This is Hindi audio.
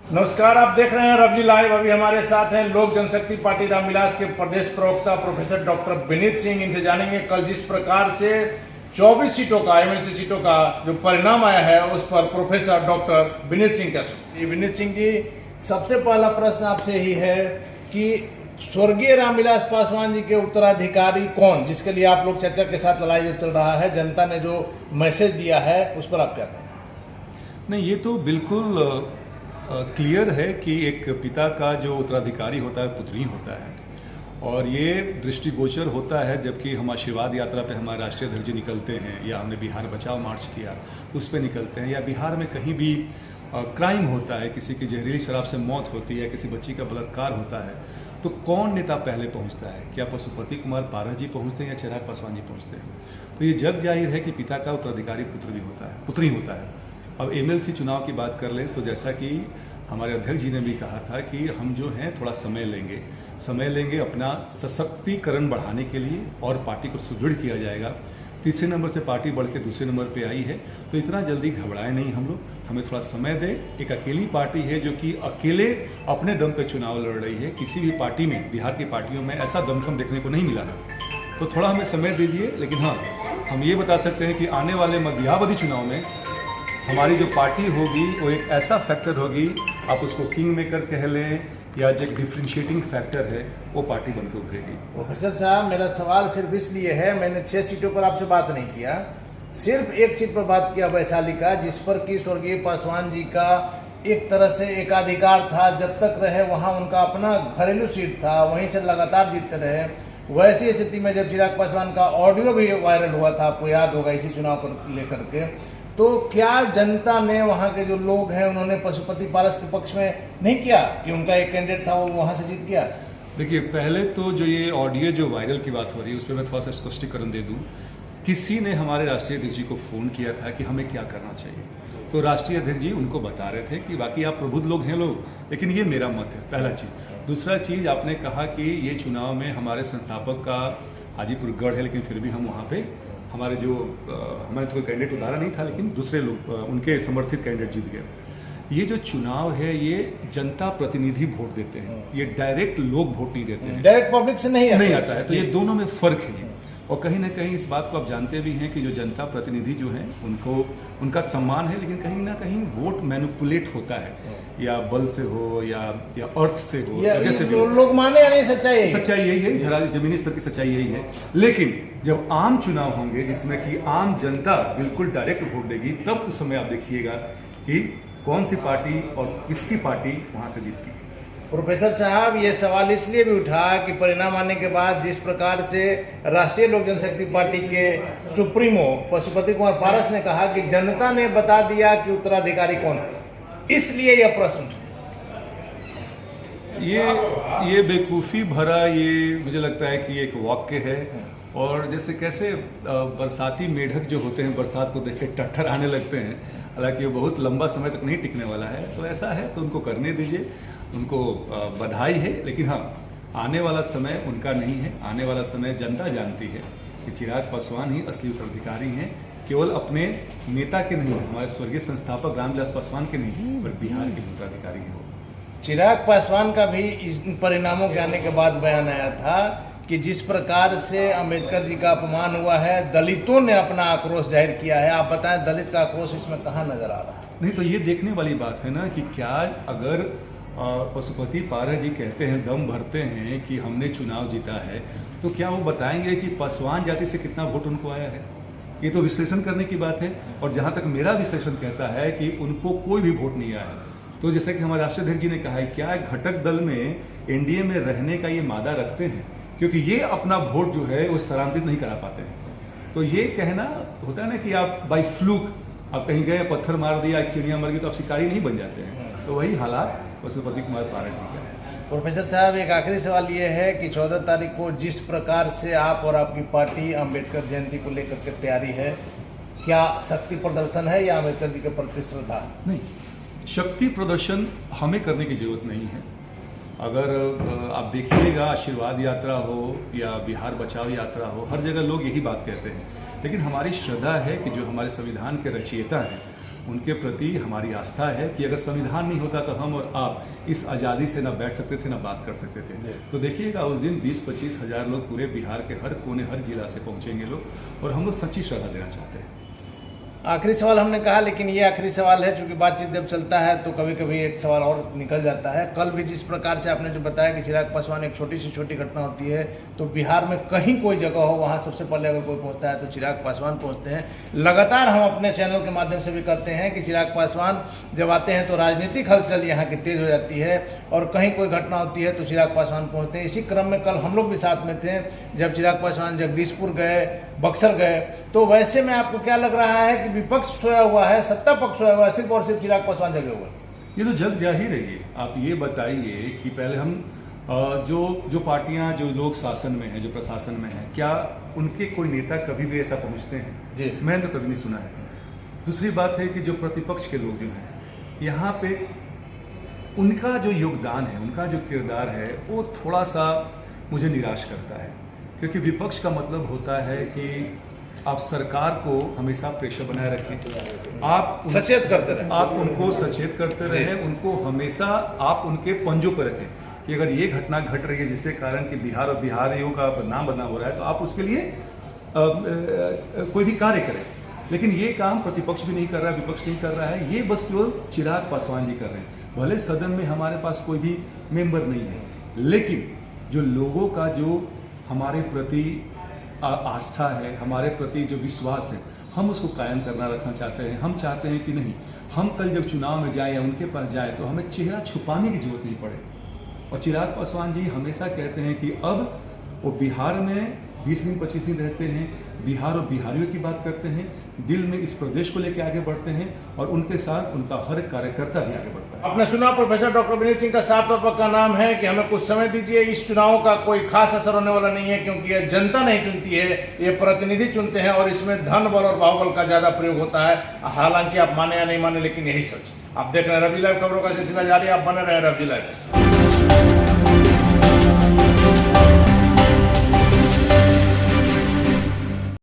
नमस्कार, आप देख रहे हैं रवजी लाइव। अभी हमारे साथ हैं लोक जनशक्ति पार्टी रामविलास के प्रदेश प्रवक्ता प्रोफेसर डॉक्टर विनीत सिंह। इनसे जानेंगे कल जिस प्रकार से 24 सीटों का एमएलसी सीटों का जो परिणाम आया है उस पर प्रोफेसर डॉक्टर विनीत सिंह क्या सोचते हैं। विनीत सिंह जी, सबसे पहला प्रश्न आपसे यही है कि स्वर्गीय रामविलास पासवान जी के उत्तराधिकारी कौन, जिसके लिए आप लोग चर्चा के साथ लड़ाई जो चल रहा है, जनता ने जो मैसेज दिया है उस पर आप क्या कहें? नहीं, ये तो बिल्कुल क्लियर है कि एक पिता का जो उत्तराधिकारी होता है पुत्री होता है, और ये दृष्टिगोचर होता है जबकि हम आशीर्वाद यात्रा पे हमारे राष्ट्रीय अध्यक्ष जी निकलते हैं, या हमने बिहार बचाओ मार्च किया उस पे निकलते हैं, या बिहार में कहीं भी क्राइम होता है, किसी की जहरीली शराब से मौत होती है, किसी बच्ची का बलात्कार होता है, तो कौन नेता पहले पहुंचता है? क्या पशुपति कुमार पारस जी पहुंचते हैं या चिराग पासवान जी पहुंचते हैं? तो ये जग जाहिर है कि पिता का उत्तराधिकारी पुत्री होता है। अब एमएलसी चुनाव की बात कर लें तो जैसा कि हमारे अध्यक्ष जी ने भी कहा था कि हम जो हैं थोड़ा समय लेंगे अपना सशक्तिकरण बढ़ाने के लिए, और पार्टी को सुदृढ़ किया जाएगा। तीसरे नंबर से पार्टी बढ़ के दूसरे नंबर पे आई है, तो इतना जल्दी घबराए नहीं हम लोग, हमें थोड़ा समय दें। एक अकेली पार्टी है जो कि अकेले अपने दम पे चुनाव लड़ रही है। किसी भी पार्टी में, बिहार की पार्टियों में ऐसा दमखम देखने को नहीं मिला है, तो थोड़ा हमें समय दीजिए। लेकिन हाँ, हम ये बता सकते हैं कि आने वाले मध्यावधि चुनाव में हमारी जो पार्टी होगी वो एक ऐसा फैक्टर होगी, आप उसको किंग मेकर कह लें या जो एक डिफ्रेंशिएटिंग फैक्टर है, वो पार्टी बनकर उभरेगी। प्रोफेसर साहब, मेरा सवाल सिर्फ इसलिए है, मैंने 6 सीटों पर आपसे बात नहीं किया, सिर्फ एक सीट पर बात किया, वैशाली का, जिस पर कि स्वर्गीय पासवान जी का एक तरह से एकाधिकार था। जब तक रहे वहाँ उनका अपना घरेलू सीट था, वहीं से लगातार जीतते रहे। वैसी स्थिति में जब चिराग पासवान का ऑडियो भी वायरल हुआ था, आपको याद होगा, इसी चुनाव को लेकर के, तो क्या जनता ने, वहाँ के जो लोग हैं, उन्होंने पशुपति पारस के पक्ष में नहीं किया कि उनका एक कैंडिडेट था वो वहाँ से जीत गया? देखिए, पहले तो जो ये ऑडियो जो वायरल की बात हो रही है उस पर मैं थोड़ा सा स्पष्टीकरण दे दूं। किसी ने हमारे राष्ट्रीय अध्यक्ष जी को फ़ोन किया था कि हमें क्या करना चाहिए, तो राष्ट्रीय अध्यक्ष जी उनको बता रहे थे कि बाकी आप प्रबुद्ध लोग हैं लोग, लेकिन ये मेरा मत है, पहला चीज़। दूसरा चीज़, आपने कहा कि ये चुनाव में हमारे संस्थापक का हाजीपुर गढ़ है, लेकिन फिर भी हम वहाँ पे हमारे तो कोई कैंडिडेट उतारा नहीं था, लेकिन दूसरे लोग उनके समर्थित कैंडिडेट जीत गए। ये जो चुनाव है ये जनता प्रतिनिधि वोट देते हैं, ये डायरेक्ट लोग वोट नहीं देते हैं, डायरेक्ट पब्लिक से नहीं आता है। तो ये दोनों में फर्क है। और कहीं ना कहीं इस बात को आप जानते भी हैं कि जो जनता प्रतिनिधि जो हैं उनका सम्मान है, लेकिन कहीं ना कहीं वोट मैनिपुलेट होता है, या बल से हो या अर्थ से हो, जैसे भी लोग माने या नहीं, सच्चाई यही है, जमीनी स्तर की सच्चाई यही है। लेकिन जब आम चुनाव होंगे जिसमें कि आम जनता बिल्कुल डायरेक्ट वोट देगी, तब उस समय आप देखिएगा कि कौन सी पार्टी और किसकी पार्टी वहां से जीतती है। प्रोफेसर साहब, ये सवाल इसलिए भी उठा कि परिणाम आने के बाद जिस प्रकार से राष्ट्रीय लोक जनशक्ति पार्टी के सुप्रीमो पशुपति कुमार पारस ने कहा कि जनता ने बता दिया कि उत्तराधिकारी कौन, इसलिए यह प्रश्न। ये बेवकूफ़ी भरा, ये मुझे लगता है कि एक वाक्य है। और जैसे कैसे बरसाती मेढक जो होते हैं बरसात को देख के टट्टर आने लगते हैं, हालांकि वो बहुत लंबा समय तक नहीं टिकने वाला है, तो ऐसा है तो उनको करने दीजिए, उनको बधाई है। लेकिन हाँ, आने वाला समय उनका नहीं है, आने वाला समय जनता जानती है कि चिराग पासवान ही असली उत्तराधिकारी हैं, केवल अपने नेता के नहीं, हमारे स्वर्गीय संस्थापक रामविलास पासवान के नहीं, पर बिहार के उत्तराधिकारी हैं वो। चिराग पासवान का भी इस परिणामों के आने के बाद बयान आया था कि जिस प्रकार से अंबेडकर जी का अपमान हुआ है, दलितों ने अपना आक्रोश जाहिर किया है। आप बताएं, दलित का आक्रोश इसमें कहाँ नजर आ रहा है? नहीं, तो ये देखने वाली बात है ना कि क्या अगर पशुपति पारस जी कहते हैं, दम भरते हैं कि हमने चुनाव जीता है, तो क्या वो बताएंगे कि पासवान जाति से कितना वोट उनको आया है? ये तो विश्लेषण करने की बात है। और जहाँ तक मेरा विश्लेषण कहता है कि उनको कोई भी वोट नहीं आया। तो जैसे कि हमारे राष्ट्रीय अध्यक्ष जी ने कहा है, क्या घटक दल में एनडीए में रहने का ये मादा रखते हैं? क्योंकि ये अपना वोट जो है वो स्थानांतरित नहीं करा पाते हैं। तो ये कहना होता है ना कि आप बाई फ्लूक, आप कहीं गए, पत्थर मार दिया, एक चिड़िया मर गई, तो आप शिकारी नहीं बन जाते हैं। तो वही हालात पशुपति कुमार पारस जी का है। प्रोफेसर साहब, एक आखिरी सवाल ये है कि 14 तारीख को जिस प्रकार से आप और आपकी पार्टी अम्बेडकर जयंती को लेकर के तैयारी है, क्या शक्ति प्रदर्शन है या अम्बेडकर जी के प्रति श्रद्धा? नहीं, शक्ति प्रदर्शन हमें करने की जरूरत नहीं है। अगर आप देखिएगा, आशीर्वाद यात्रा हो या बिहार बचाओ यात्रा हो, हर जगह लोग यही बात कहते हैं। लेकिन हमारी श्रद्धा है कि जो हमारे संविधान के रचयिता हैं उनके प्रति हमारी आस्था है कि अगर संविधान नहीं होता तो हम और आप इस आज़ादी से ना बैठ सकते थे ना बात कर सकते थे। तो देखिएगा उस दिन 20-25 हज़ार लोग पूरे बिहार के हर कोने हर जिला से पहुंचेंगे लोग, और हम लोग सच्ची श्रद्धा देना चाहते हैं। आखिरी सवाल हमने कहा, लेकिन ये आखिरी सवाल है, क्योंकि बातचीत जब चलता है तो कभी कभी एक सवाल और निकल जाता है। कल भी जिस प्रकार से आपने जो बताया कि चिराग पासवान एक छोटी से छोटी घटना होती है तो बिहार में कहीं कोई जगह हो वहाँ सबसे पहले अगर कोई पहुँचता है तो चिराग पासवान पहुँचते हैं। लगातार हम अपने चैनल के माध्यम से भी करते हैं कि चिराग पासवान जब आते हैं तो राजनीतिक हलचल यहाँ की तेज हो जाती है, और कहीं कोई घटना होती है तो चिराग पासवान पहुँचते हैं। इसी क्रम में कल हम लोग भी साथ में थे जब चिराग पासवान जगदीशपुर गए, बक्सर गए। तो वैसे में आपको क्या लग रहा है कि विपक्ष सोया हुआ है, सत्ता पक्ष सोया हुआ है, सिर्फ और सिर्फ चिराग पासवान जगे हुए? ये तो जग जाहिर है। ये आप ये बताइए कि पहले हम जो पार्टियां जो लोग शासन में हैं, जो प्रशासन में हैं, क्या उनके कोई नेता कभी भी ऐसा पहुंचते हैं? जी, मैंने तो कभी नहीं सुना है। दूसरी बात है कि जो प्रतिपक्ष के लोग जो हैं यहाँ पे, उनका जो योगदान है, उनका जो किरदार है, वो थोड़ा सा मुझे निराश करता है, क्योंकि विपक्ष का मतलब होता है कि आप सरकार को हमेशा प्रेशर बनाए रखें, आप सचेत करते रहें, आप उनको सचेत करते रहें, उनको हमेशा आप उनके पंजों पर रखें कि अगर ये घटना घट रही है जिससे कारण कि बिहार और बिहारियों का बदनाम हो रहा है, तो आप उसके लिए कोई भी कार्य करें। लेकिन ये काम प्रतिपक्ष भी नहीं कर रहा है, विपक्ष नहीं कर रहा है, ये बस केवल चिराग पासवान जी कर रहे हैं। भले सदन में हमारे पास कोई भी मेंबर नहीं है, लेकिन जो लोगों का जो हमारे प्रति आस्था है, हमारे प्रति जो विश्वास है, हम उसको कायम करना रखना चाहते हैं। हम चाहते हैं कि नहीं, हम कल जब चुनाव में जाएं या उनके पास जाएं तो हमें चेहरा छुपाने की जरूरत नहीं पड़े। और चिराग पासवान जी हमेशा कहते हैं कि अब वो बिहार में 20 दिन 25 दिन रहते हैं, बिहार और बिहारियों की बात करते हैं, दिल में इस प्रदेश को लेकर आगे बढ़ते हैं, और उनके साथ उनका हर कार्यकर्ता भी आगे बढ़ता है। आपने सुना प्रोफेसर डॉक्टर विनीत सिंह का साफ तौर पर का नाम है कि हमें कुछ समय दीजिए, इस चुनाव का कोई खास असर होने वाला नहीं है, क्योंकि ये जनता नहीं चुनती है, ये प्रतिनिधि चुनते हैं, और इसमें धन बल और बाहुबल का ज्यादा प्रयोग होता है। हालांकि आप माने या नहीं माने, लेकिन यही सच। आप देख रहे हैं रवजी लाइव, खबरों का सिलसिला जारी, आप बने रहे रवजी लाइव।